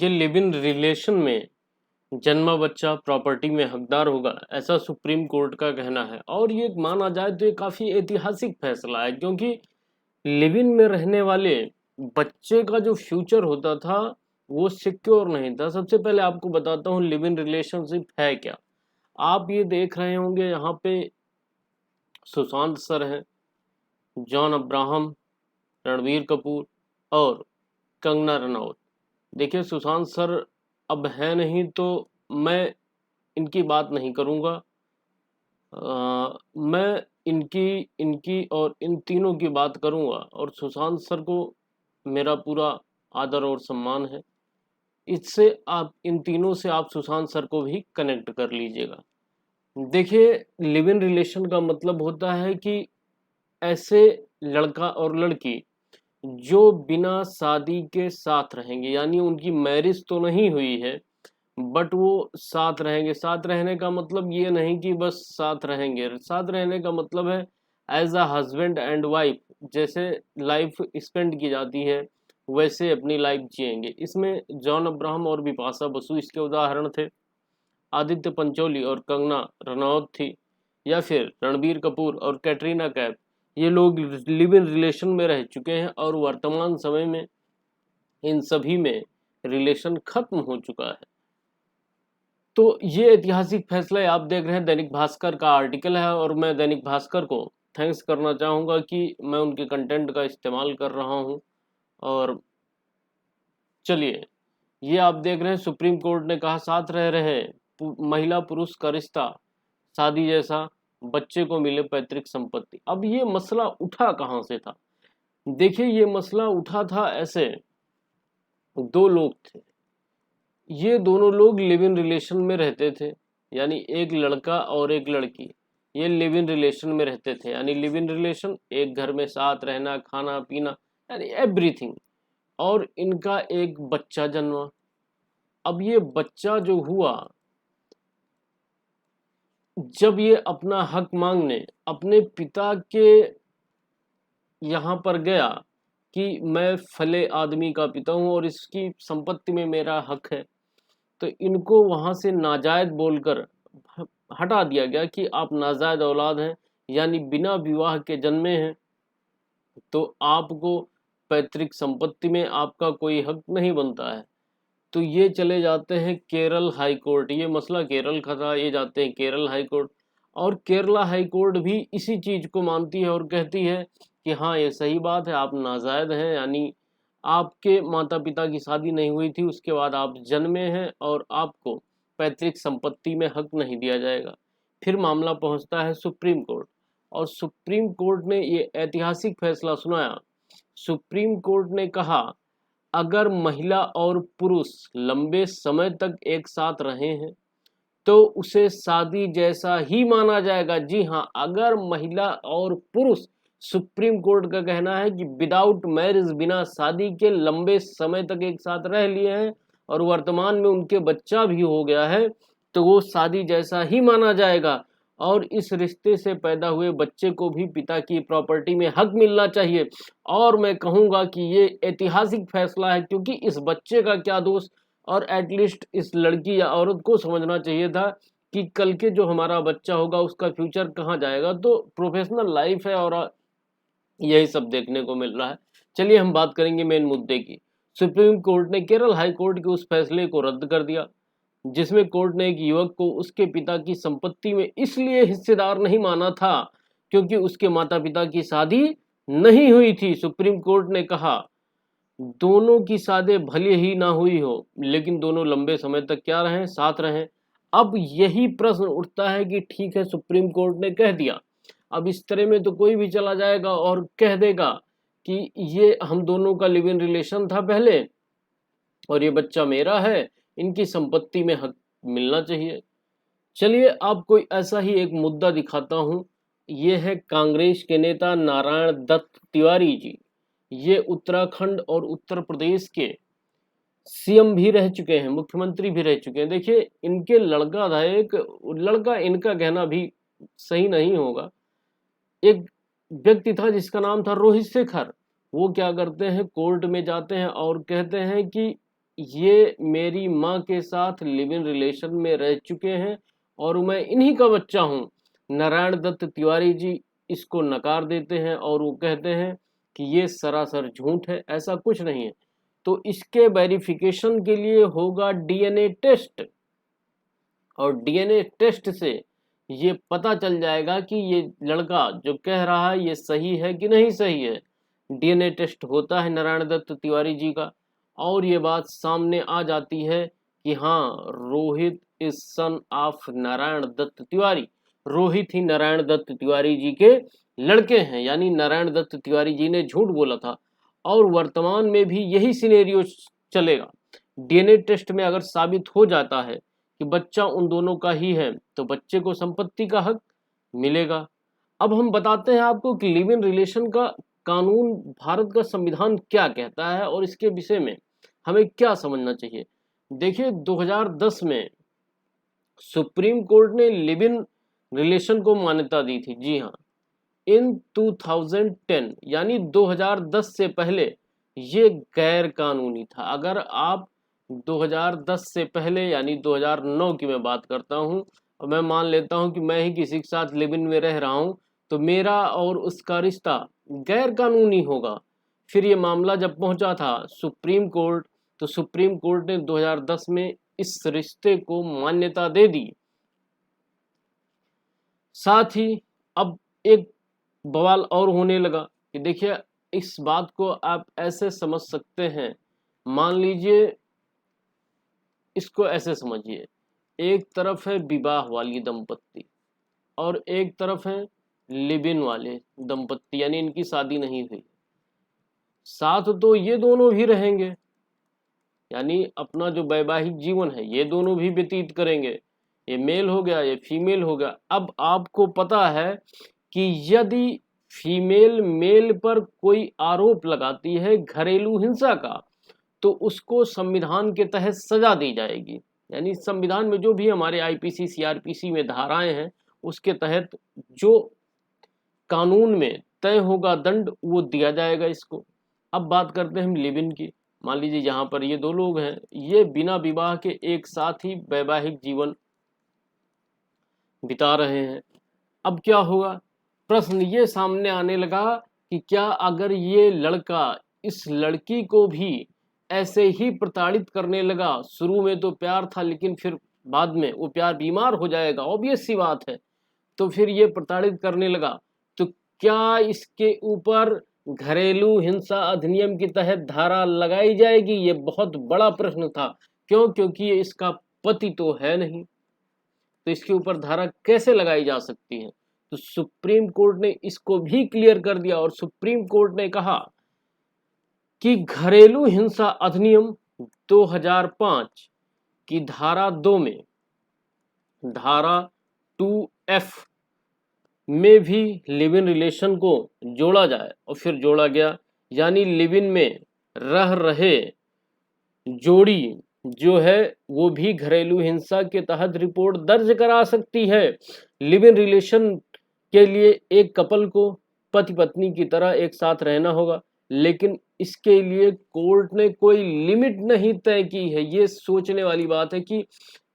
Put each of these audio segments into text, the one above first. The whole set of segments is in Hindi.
कि लिव इन रिलेशन में जन्मा बच्चा प्रॉपर्टी में हकदार होगा, ऐसा सुप्रीम कोर्ट का कहना है। और ये माना जाए तो ये काफी ऐतिहासिक फैसला है, क्योंकि लिव इन में रहने वाले बच्चे का जो फ्यूचर होता था वो सिक्योर नहीं था। सबसे पहले आपको बताता हूँ लिव इन रिलेशनशिप है क्या। आप ये देख रहे होंगे यहाँ पे सुशांत सर हैं, जॉन अब्राहम, रणबीर कपूर और कंगना रनौत। देखिए सुशांत सर अब है नहीं तो मैं इनकी बात नहीं करूँगा। मैं इनकी इनकी और इन तीनों की बात करूँगा। और सुशांत सर को मेरा पूरा आदर और सम्मान है। इससे आप इन तीनों से आप सुशांत सर को भी कनेक्ट कर लीजिएगा। देखिए लिव इन रिलेशन का मतलब होता है कि ऐसे लड़का और लड़की जो बिना शादी के साथ रहेंगे, यानी उनकी मैरिज तो नहीं हुई है बट वो साथ रहेंगे। साथ रहने का मतलब ये नहीं कि बस साथ रहेंगे, साथ रहने का मतलब है as a husband and wife, जैसे लाइफ स्पेंड की जाती है वैसे अपनी लाइफ जिएंगे। इसमें जॉन अब्राहम और बिपाशा बसु इसके उदाहरण थे, आदित्य पंचोली और कंगना रनौत थी, या फिर रणबीर कपूर और कैटरीना कैफ। ये लोग लिव इन रिलेशन में रह चुके हैं और वर्तमान समय में इन सभी में रिलेशन खत्म हो चुका है। तो ये ऐतिहासिक फैसला है। आप देख रहे हैं दैनिक भास्कर का आर्टिकल है और मैं दैनिक भास्कर को थैंक्स करना चाहूँगा कि मैं उनके कंटेंट का इस्तेमाल कर रहा हूँ। और चलिए, ये आप देख रहे हैं सुप्रीम कोर्ट ने कहा साथ रह रहे महिला पुरुष का रिश्ता शादी जैसा, बच्चे को मिले पैतृक संपत्ति। अब ये मसला उठा कहाँ से था? देखिए ये मसला उठा था ऐसे, दो लोग थे, ये दोनों लोग लिव इन रिलेशन में रहते थे, यानी एक लड़का और एक लड़की, ये लिव इन रिलेशन में रहते थे। यानी लिव इन रिलेशन, एक घर में साथ रहना, खाना पीना, यानी एवरीथिंग। और इनका एक बच्चा जन्मा। अब ये बच्चा जो हुआ, जब ये अपना हक मांगने अपने पिता के यहाँ पर गया कि मैं फले आदमी का पिता हूँ और इसकी संपत्ति में मेरा हक है, तो इनको वहां से नाजायज बोलकर हटा दिया गया कि आप नाजायज औलाद हैं, यानी बिना विवाह के जन्मे हैं, तो आपको पैतृक संपत्ति में आपका कोई हक नहीं बनता है। तो ये चले जाते हैं केरल हाई कोर्ट। ये मसला केरल का था, ये जाते हैं केरल हाई कोर्ट। और केरला हाई कोर्ट भी इसी चीज को मानती है और कहती है कि हाँ ये सही बात है, आप नाजायज हैं, यानी आपके माता पिता की शादी नहीं हुई थी, उसके बाद आप जन्मे हैं और आपको पैतृक संपत्ति में हक नहीं दिया जाएगा। फिर मामला पहुंचता है सुप्रीम कोर्ट और सुप्रीम कोर्ट ने ये ऐतिहासिक फैसला सुनाया। सुप्रीम कोर्ट ने कहा अगर महिला और पुरुष लंबे समय तक एक साथ रहे हैं तो उसे शादी जैसा ही माना जाएगा। जी हाँ, अगर महिला और पुरुष, सुप्रीम कोर्ट का कहना है कि विदाउट मैरिज, बिना शादी के लंबे समय तक एक साथ रह लिए हैं और वर्तमान में उनके बच्चा भी हो गया है, तो वो शादी जैसा ही माना जाएगा और इस रिश्ते से पैदा हुए बच्चे को भी पिता की प्रॉपर्टी में हक मिलना चाहिए। और मैं कहूँगा कि ये ऐतिहासिक फैसला है, क्योंकि इस बच्चे का क्या दोष, और एटलीस्ट इस लड़की या औरत को समझना चाहिए था कि कल के जो हमारा बच्चा होगा उसका फ्यूचर कहाँ जाएगा। तो प्रोफेशनल लाइफ है और यही सब देखने को मिल रहा है। चलिए हम बात करेंगे मेन मुद्दे की। सुप्रीम कोर्ट ने केरल हाई कोर्ट के उस फैसले को रद्द कर दिया जिसमें कोर्ट ने एक युवक को उसके पिता की संपत्ति में इसलिए हिस्सेदार नहीं माना था क्योंकि उसके माता पिता की शादी नहीं हुई थी। सुप्रीम कोर्ट ने कहा दोनों की शादी भले ही ना हुई हो लेकिन दोनों लंबे समय तक क्या रहें, साथ रहें। अब यही प्रश्न उठता है कि ठीक है सुप्रीम कोर्ट ने कह दिया, अब इस तरह में तो कोई भी चला जाएगा और कह देगा कि ये हम दोनों का लिव इन रिलेशन था पहले और ये बच्चा मेरा है, इनकी संपत्ति में हक मिलना चाहिए। चलिए आपको ऐसा ही एक मुद्दा दिखाता हूं। ये है कांग्रेस के नेता नारायण दत्त तिवारी जी। ये उत्तराखंड और उत्तर प्रदेश के सीएम भी रह चुके हैं, मुख्यमंत्री भी रह चुके हैं। देखिए इनके लड़का था, एक लड़का, इनका कहना भी सही नहीं होगा, एक व्यक्ति था जिसका नाम था रोहित शेखर। वो क्या करते हैं, कोर्ट में जाते हैं और कहते हैं कि ये मेरी माँ के साथ लिव इन रिलेशन में रह चुके हैं और मैं इन्हीं का बच्चा हूँ। नारायण दत्त तिवारी जी इसको नकार देते हैं और वो कहते हैं कि ये सरासर झूठ है, ऐसा कुछ नहीं है। तो इसके वेरिफिकेशन के लिए होगा डीएनए टेस्ट, और डीएनए टेस्ट से ये पता चल जाएगा कि ये लड़का जो कह रहा है ये सही है कि नहीं सही है। डीएनए टेस्ट होता है नारायण दत्त तिवारी जी का, और ये बात सामने आ जाती है कि हाँ, Rohit is son of Narayan Dutt Tiwari. Rohit ही नारायण दत्त तिवारी जी के लड़के हैं, यानी नारायण दत्त तिवारी जी ने झूठ बोला था। और वर्तमान में भी यही सिनेरियो चलेगा। डीएनए टेस्ट में अगर साबित हो जाता है कि बच्चा उन दोनों का ही है तो बच्चे को संपत्ति का हक मिलेगा। अब हम बताते हैं आपको कि लिव इन रिलेशन का कानून, भारत का संविधान क्या कहता है और इसके विषय में हमें क्या समझना चाहिए। देखिए, 2010 में सुप्रीम कोर्ट ने लिव इन रिलेशन को मान्यता दी थी। जी हाँ, इन 2010 यानी 2010 से पहले ये गैर कानूनी था। अगर आप 2010 से पहले यानी 2009 की मैं बात करता हूँ और मैं मान लेता हूँ कि मैं ही किसी के साथ लिव इन में रह रहा हूँ, तो मेरा और उसका रिश्ता गैर कानूनी होगा। फिर ये मामला जब पहुंचा था सुप्रीम कोर्ट, तो सुप्रीम कोर्ट ने 2010 में इस रिश्ते को मान्यता दे दी। साथ ही अब एक बवाल और होने लगा कि देखिए, इस बात को आप ऐसे समझ सकते हैं, मान लीजिए, इसको ऐसे समझिए, एक तरफ है विवाह वाली दंपत्ति और एक तरफ है लिव इन वाले दंपत्ति, यानी इनकी शादी नहीं हुई। साथ तो ये दोनों भी रहेंगे, यानी अपना जो वैवाहिक जीवन है ये दोनों भी व्यतीत करेंगे। ये मेल हो गया, ये फीमेल हो गया। अब आपको पता है कि यदि फीमेल मेल पर कोई आरोप लगाती है घरेलू हिंसा का, तो उसको संविधान के तहत सजा दी जाएगी। यानी संविधान में जो भी हमारे आईपीसी सीआरपीसी में धाराएं हैं उसके तहत जो कानून में तय होगा दंड, वो दिया जाएगा इसको। अब बात करते हैं हम लिव इन की। मान लीजिए यहाँ पर ये दो लोग हैं, ये बिना विवाह के एक साथ ही वैवाहिक जीवन बिता रहे हैं। अब क्या होगा, प्रश्न ये सामने आने लगा कि क्या अगर ये लड़का इस लड़की को भी ऐसे ही प्रताड़ित करने लगा, शुरू में तो प्यार था लेकिन फिर बाद में वो प्यार बीमार हो जाएगा, ऑब्वियस सी बात है, तो फिर ये प्रताड़ित करने लगा, तो क्या इसके ऊपर घरेलू हिंसा अधिनियम के तहत धारा लगाई जाएगी? ये बहुत बड़ा प्रश्न था। क्यों? क्योंकि ये इसका पति तो है नहीं, तो इसके ऊपर धारा कैसे लगाई जा सकती है? तो सुप्रीम कोर्ट ने इसको भी क्लियर कर दिया और सुप्रीम कोर्ट ने कहा कि घरेलू हिंसा अधिनियम 2005 की धारा 2 में, धारा 2F में भी लिव इन रिलेशन को जोड़ा जाए, और फिर जोड़ा गया। यानी लिव इन में रह रहे जोड़ी जो है वो भी घरेलू हिंसा के तहत रिपोर्ट दर्ज करा सकती है। लिव इन रिलेशन के लिए एक कपल को पति पत्नी की तरह एक साथ रहना होगा, लेकिन इसके लिए कोर्ट ने कोई लिमिट नहीं तय की है। ये सोचने वाली बात है कि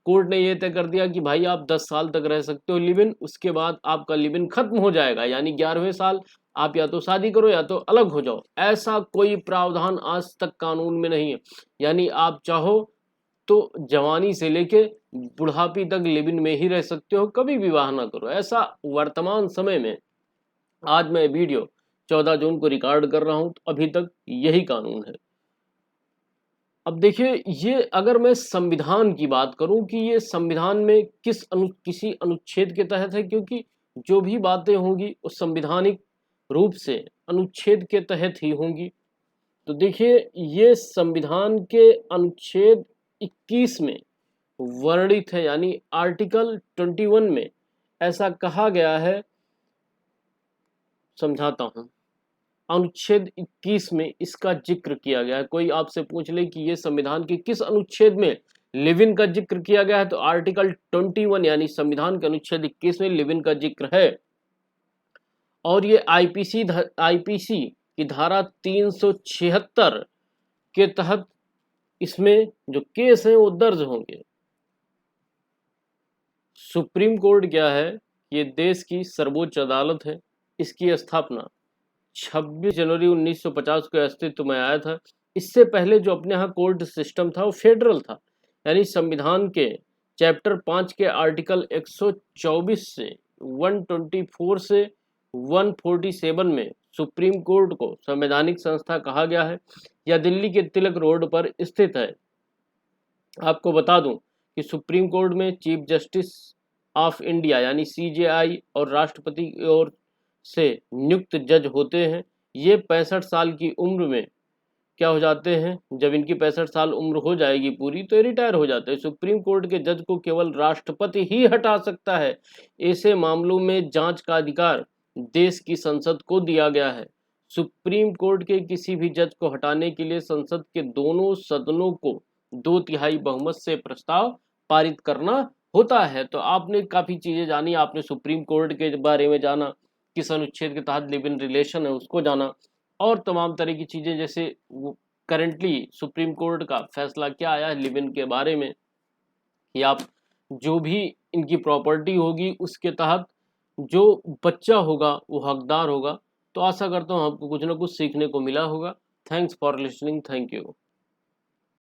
कोर्ट ने ये तय कर दिया कि भाई आप 10 साल तक रह सकते हो लिव इन, उसके बाद आपका लिव इन खत्म हो जाएगा, यानी 11वें साल आप या तो शादी करो या तो अलग हो जाओ। ऐसा कोई प्रावधान आज तक कानून में नहीं है। यानी आप चाहो तो जवानी से लेके बुढ़ापी तक लिव इन में ही रह सकते हो, कभी विवाह ना करो। ऐसा वर्तमान समय में, आज मैं वीडियो 14 जून को रिकॉर्ड कर रहा हूं, तो अभी तक यही कानून है। अब देखिए, ये अगर मैं संविधान की बात करूं कि ये संविधान में किसी अनुच्छेद के तहत है, क्योंकि जो भी बातें होंगी वो संविधानिक रूप से अनुच्छेद के तहत ही होंगी। तो देखिए, ये संविधान के अनुच्छेद 21 में वर्णित है, यानी आर्टिकल 21 में ऐसा कहा गया है। समझाता हूं, अनुच्छेद 21 में इसका जिक्र किया गया है। कोई आपसे पूछ ले कि ये संविधान के किस अनुच्छेद में लिव इन का जिक्र किया गया है, तो आर्टिकल 21 यानी संविधान के अनुच्छेद 21 में लिव इन का जिक्र है। और ये आईपीसी की धारा 376 के तहत इसमें जो केस हैं वो दर्ज होंगे। सुप्रीम कोर्ट क्या है? ये देश की सर्वोच्च अदालत है। इसकी स्थापना 26 जनवरी 1950 को अस्तित्व में आया था। इससे पहले जो अपने यहाँ कोर्ट सिस्टम था वो फेडरल था, यानी संविधान के चैप्टर 5 के आर्टिकल 124 से 124 से 147 में सुप्रीम कोर्ट को संवैधानिक संस्था कहा गया है। यह दिल्ली के तिलक रोड पर स्थित है। आपको बता दूं कि सुप्रीम कोर्ट में चीफ जस्टिस ऑफ इंडिया यानी सीजेआई और राष्ट्रपति की ओर से नियुक्त जज होते हैं। ये 65 साल की उम्र में क्या हो जाते हैं? जब इनकी 65 साल उम्र हो जाएगी पूरी तो ये रिटायर हो जाते हैं। सुप्रीम कोर्ट के जज को केवल राष्ट्रपति ही हटा सकता है। ऐसे मामलों में जांच का अधिकार देश की संसद को दिया गया है। सुप्रीम कोर्ट के किसी भी जज को हटाने के लिए संसद के दोनों सदनों को 2/3 बहुमत से प्रस्ताव पारित करना होता है। तो आपने काफी चीजें जानी, आपने सुप्रीम कोर्ट के बारे में जाना, किस अनुच्छेद के तहत लिव इन रिलेशन है उसको जाना, और तमाम तरह की चीजें, जैसे वो करंटली सुप्रीम कोर्ट का फैसला क्या आया है लिव इन के बारे में, कि आप जो भी इनकी प्रॉपर्टी होगी उसके तहत जो बच्चा होगा वो हकदार होगा। तो आशा करता हूँ आपको कुछ ना कुछ सीखने को मिला होगा। Thanks for listening. Thank you.